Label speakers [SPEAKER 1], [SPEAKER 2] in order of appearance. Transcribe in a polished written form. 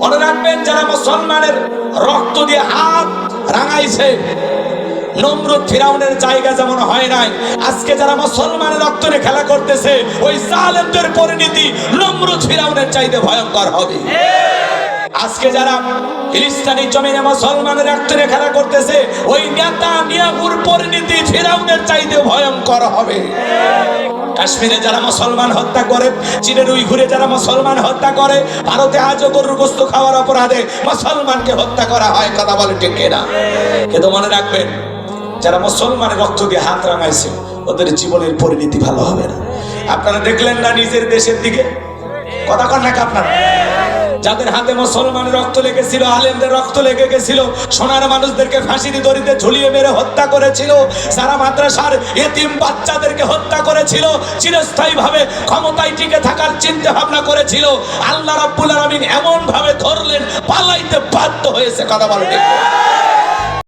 [SPEAKER 1] মনে রাখবেন, যারা মুসলমানের রক্ত দিয়ে হাত রাঙাইছে, নমরুদ ফিরাউনের জায়গা যেমন হয় নাই, আজকে যারা মুসলমানের রক্ত নিয়ে খেলা করতেছে, ওই জালেমদের পরিণতি নমরুদ ফিরাউনের চাইতে ভয়ঙ্কর হবে। আজকে যারা ফিলিস্তিনি জমিনে মুসলমানের রক্ত নিয়ে খেলা করতেছে, ওই নেতানিয়াহুর পরিণতি ফিরাউনের চাইতে ভয়ঙ্কর হবে। কাশ্মীরে যারা মুসলমান হত্যা করে, চীনের উইঘুরে যারা মুসলমান হত্যা করে, ভারতে আজও গরুর গোশত খাওয়ার অপরাধে মুসলমানকে হত্যা করা হয়। কথা বলে ঠিক কিনা? কিন্তু মনে রাখবেন, যারা মুসলমানের রক্ত দিয়ে হাত রাঙাইছে, ওদের জীবনের পরিণতি ভালো হবে না। আপনারা দেখলেন না নিজের দেশের দিকে? কথা কন নাকি আপনারা? যাদের হাতে মুসলমানের রক্ত লেগেছিল, আলেমদের রক্ত লেগে গেছিল, সোনার মানুষদেরকে ফাঁসির দড়িতে ঝুলিয়ে মেরে হত্যা করেছিল, যারা মাদ্রাসার এতিম বাচ্চাদেরকে হত্যা করেছিল, চিরস্থায়ী ভাবে ক্ষমতায় টিকে থাকার চিন্তা ভাবনা করেছিল, আল্লাহ রাব্বুল আলামিন এমন ভাবে ধরলেন, পালাইতে বাধ্য হয়েছে। কথা বলবে।